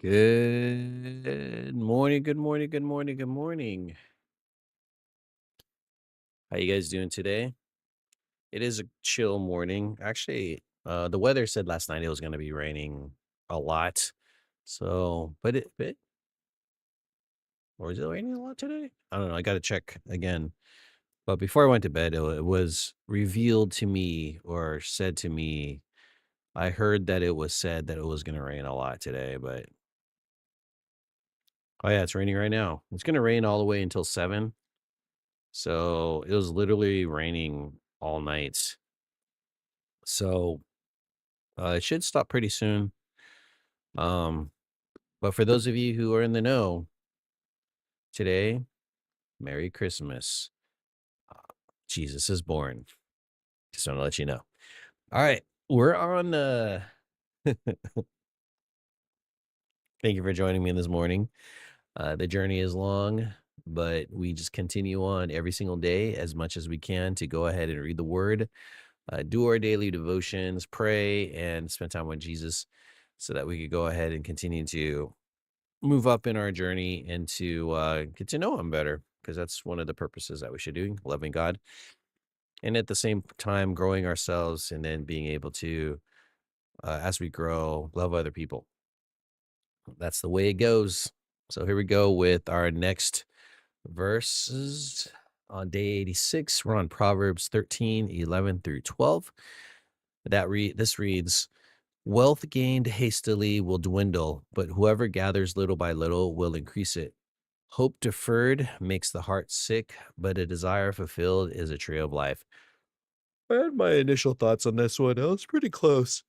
Good morning, good morning, good morning, good morning. How you guys doing today? It is a chill morning. Actually, the weather said last night it was going to be raining a lot. But or is it raining a lot today? I don't know. I got to check again. But before I went to bed, it was revealed to me or said to me. I heard that it was said that it was going to rain a lot today, but oh yeah, it's raining right now. It's going to rain all the way until 7. So it was literally raining all night. So it should stop pretty soon. Um, but for those of you who are in the know today, Merry Christmas. Uh, Jesus is born. Just want to let you know. All right. We're on. Thank you for joining me this morning. The journey is long, but we just continue on every single day as much as we can to go ahead and read the word, do our daily devotions, pray, and spend time with Jesus so that we could go ahead and continue to move up in our journey and to get to know him better, because that's one of the purposes that we should do, loving God, and at the same time growing ourselves, and then being able to, as we grow, love other people. That's the way it goes. So here we go with our next verses on day 86. We're on Proverbs 13:11 through 12. This reads, wealth gained hastily will dwindle, but whoever gathers little by little will increase it. Hope deferred makes the heart sick, but a desire fulfilled is a tree of life. I had my initial thoughts on this one. That was pretty close.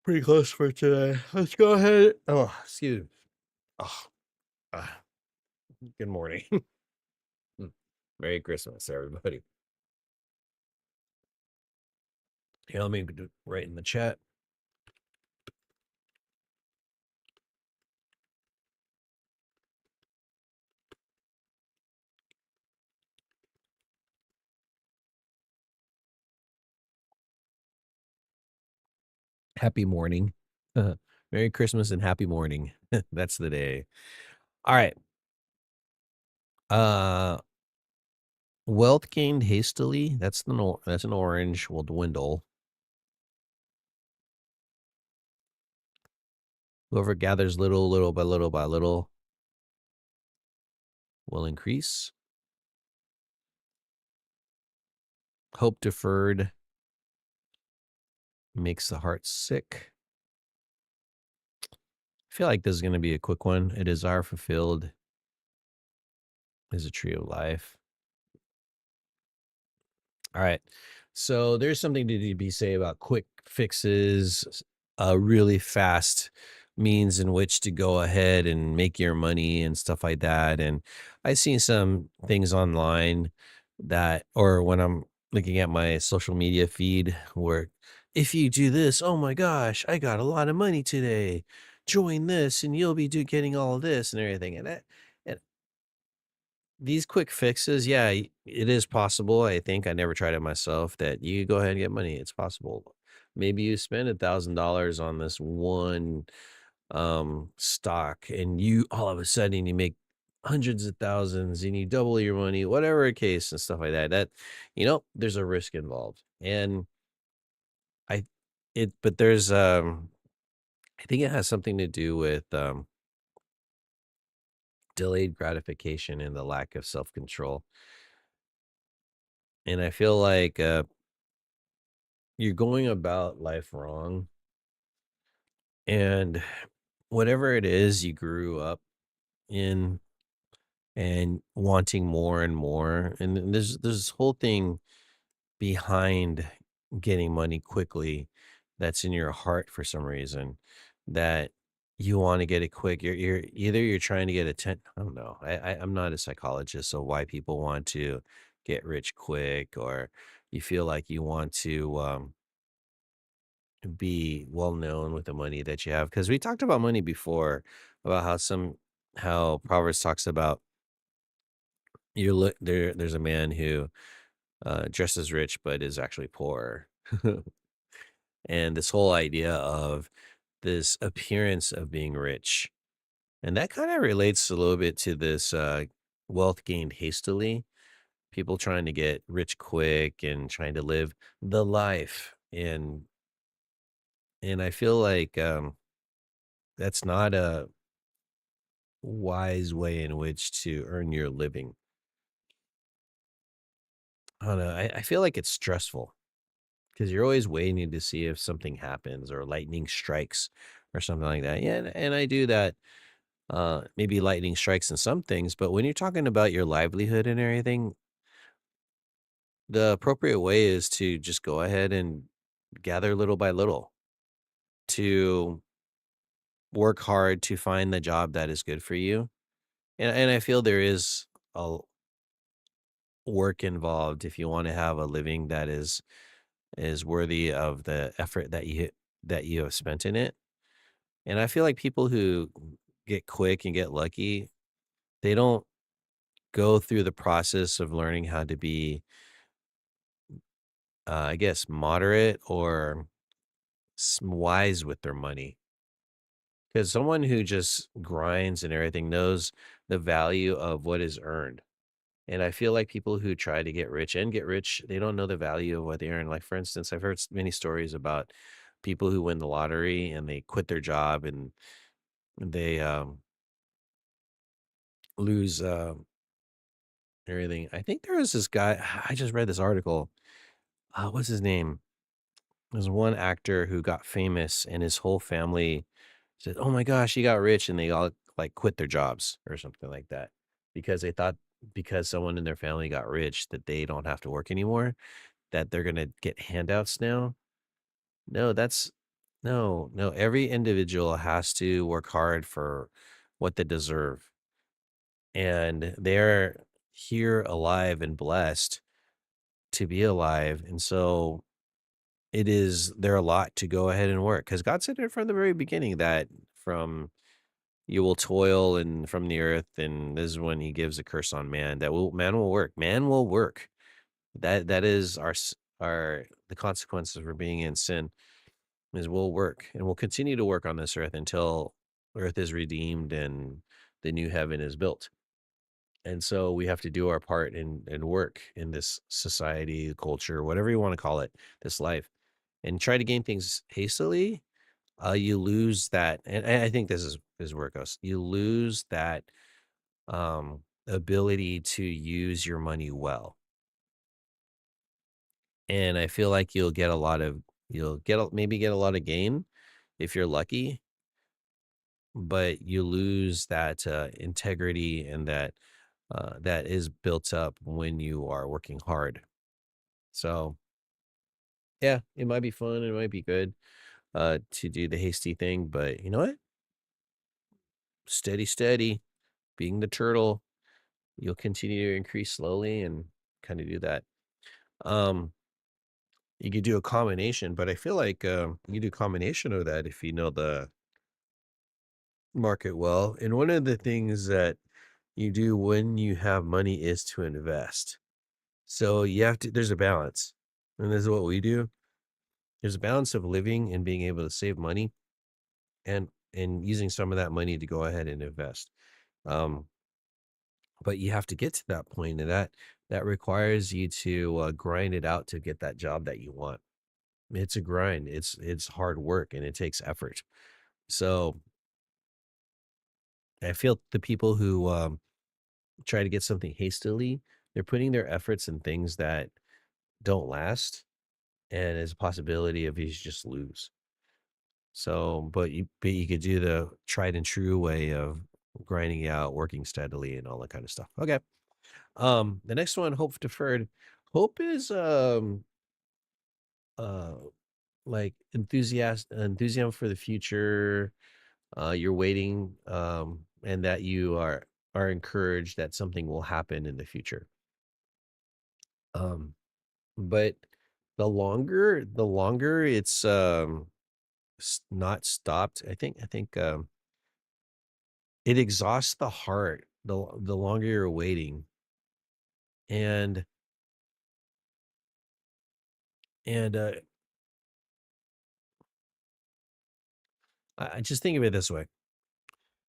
Pretty close for today. Let's go ahead. Oh, excuse me. Oh, ah, good morning. Merry Christmas, everybody. Here, let me write in the chat. Happy morning. Merry Christmas and happy morning. That's the day. All right. Uh Wealth gained hastily, that's an orange, will dwindle. Whoever gathers little by little will increase. Hope deferred makes the heart sick. I feel like this is going to be a quick one. A desire fulfilled is a tree of life. All right. So there's something to be say about quick fixes, really fast means in which to go ahead and make your money and stuff like that. And I've seen some things online that, or when I'm looking at my social media feed, where if you do this, oh my gosh, I got a lot of money today. Join this, and you'll be getting all of this and everything. And these quick fixes, yeah, it is possible. I think I never tried it myself. That you go ahead and get money. It's possible. Maybe you spend $1,000 on this one stock, and you all of a sudden you make hundreds of thousands, and you double your money, whatever the case, and stuff like that. There's a risk involved, and I, but there's I think it has something to do with delayed gratification and the lack of self control. And I feel like you're going about life wrong, and whatever it is you grew up in and wanting more and more, and there's this whole thing behind getting money quickly that's in your heart for some reason, that you want to get it quick. You're trying to get I don't know. I'm not a psychologist, so why people want to get rich quick, or you feel like you want to be well known with the money that you have, because we talked about money before, about how Proverbs talks about there's a man who dresses rich but is actually poor. And this whole idea of this appearance of being rich. And that kind of relates a little bit to this wealth gained hastily, people trying to get rich quick and trying to live the life. And I feel like that's not a wise way in which to earn your living. I don't know. I feel like it's stressful because you're always waiting to see if something happens or lightning strikes or something like that. Yeah, and I do that. Maybe lightning strikes in some things, but when you're talking about your livelihood and everything, the appropriate way is to just go ahead and gather little by little, to work hard to find the job that is good for you. And I feel there is a work involved if you want to have a living that is worthy of the effort that you have spent in it. And I feel like people who get quick and get lucky, they don't go through the process of learning how to be, I guess, moderate or wise with their money. Because someone who just grinds and everything knows the value of what is earned. And I feel like people who try to get rich, they don't know the value of what they earn. Like, for instance, I've heard many stories about people who win the lottery and they quit their job and they lose everything. I think there was this guy, I just read this article. What's his name? There's one actor who got famous and his whole family said, "Oh my gosh, he got rich," and they all like quit their jobs or something like that because they thought because someone in their family got rich that they don't have to work anymore, that they're gonna get handouts now. No, that's no. Every individual has to work hard for what they deserve, and they're here alive and blessed to be alive, and so it is their lot to go ahead and work because God said it from the very beginning that from you will toil and from the earth, and this is when he gives a curse on man that will man will work. Man will work. That is our the consequences for being in sin is we'll work and we'll continue to work on this earth until earth is redeemed and the new heaven is built. And so we have to do our part and work in this society, culture, whatever you want to call it, this life, and try to gain things hastily. You lose that, and I think this is where it goes. You lose that ability to use your money well, and I feel like maybe get a lot of gain if you're lucky, but you lose that integrity and that is built up when you are working hard. So yeah, it might be fun, it might be good to do the hasty thing, but you know what? Steady, steady, being the turtle, you'll continue to increase slowly and kind of do that. Um, you could do a combination, but I feel like you do a combination of that if you know the market well. And one of the things that you do when you have money is to invest. So there's a balance. And this is what we do. There's a balance of living and being able to save money and using some of that money to go ahead and invest. Um, but you have to get to that point, and that requires you to grind it out to get that job that you want. It's a grind. It's hard work and it takes effort. So I feel the people who try to get something hastily, they're putting their efforts in things that don't last, and there's a possibility of you just lose. So, but you could do the tried and true way of grinding out, working steadily, and all that kind of stuff. Okay. The next one, hope deferred. Hope is uh like enthusiasm for the future. You're waiting, and that you are encouraged that something will happen in the future. Um, but the longer it's not stopped, I think it exhausts the heart the longer you're waiting, and and I just think of it this way.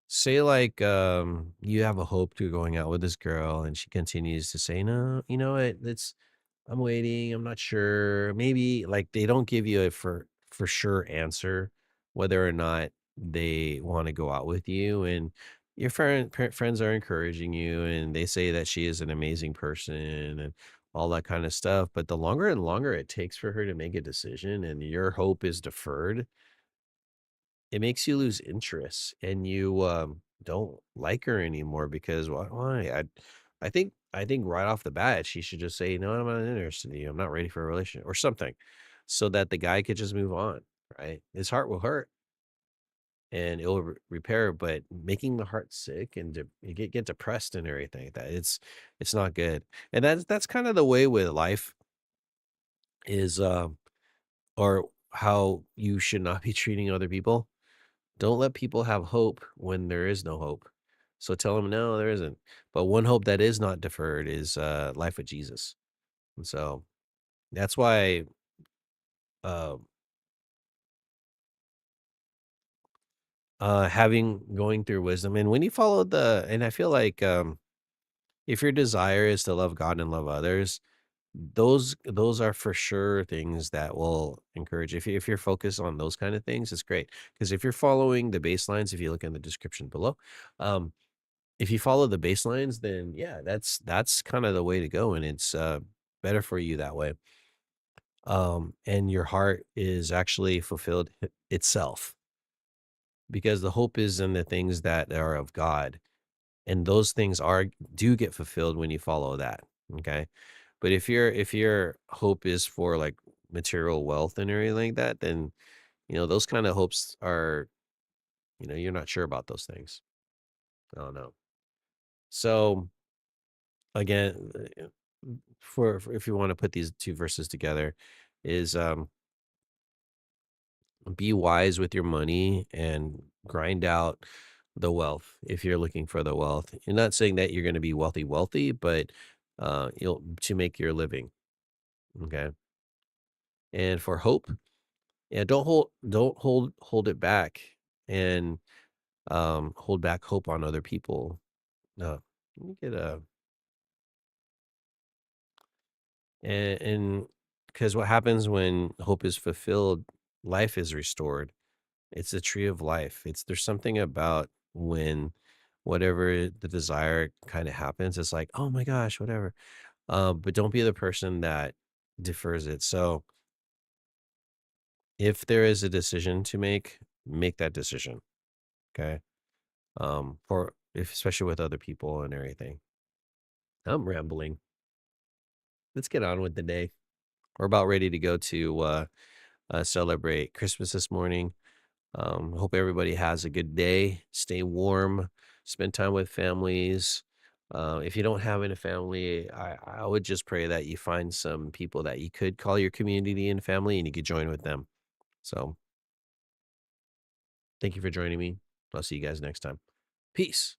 Say like you have a hope to going out with this girl and she continues to say, "No, you know what? It's I'm waiting. I'm not sure." Maybe like they don't give you a for sure answer whether or not they want to go out with you, and your friends are encouraging you and they say that she is an amazing person and all that kind of stuff, but the longer and longer it takes for her to make a decision and your hope is deferred, it makes you lose interest and you don't like her anymore because why? I think right off the bat she should just say, "No, I'm not interested in you. I'm not ready for a relationship," or something, so that the guy could just move on, right? His heart will hurt and it'll repair, but making the heart sick and you get depressed and everything like that it's not good. And that's kind of the way with life is or how you should not be treating other people. Don't let people have hope when there is no hope. So tell them, no, there isn't. But one hope that is not deferred is life with Jesus. And so that's why uh, having going through wisdom and when you follow and I feel like if your desire is to love God and love others, those are for sure things that will encourage. If you're focused on those kind of things, it's great. Because if you're following the baselines, if you look in the description below, um, if you follow the baselines, then yeah, that's kind of the way to go, and it's better for you that way. And your heart is actually fulfilled itself because the hope is in the things that are of God, and those things are do get fulfilled when you follow that. Okay, but if your hope is for like material wealth and everything like that, then those kind of hopes are you're not sure about those things. I don't know. So again, for if you want to put these two verses together, is be wise with your money and grind out the wealth if you're looking for the wealth. You're not saying that you're going to be wealthy, but you'll to make your living. Okay. And for hope, yeah, don't hold it back and hold back hope on other people. No. Let me get a and because what happens when hope is fulfilled, life is restored. It's a tree of life. There's something about when whatever the desire kind of happens, it's like, oh my gosh, whatever. But don't be the person that defers it. So if there is a decision to make that decision. Okay. For if especially with other people and everything. I'm rambling. Let's get on with the day. We're about ready to go to celebrate Christmas this morning. Hope everybody has a good day. Stay warm. Spend time with families. If you don't have any family, I would just pray that you find some people that you could call your community and family and you could join with them. So thank you for joining me. I'll see you guys next time. Peace.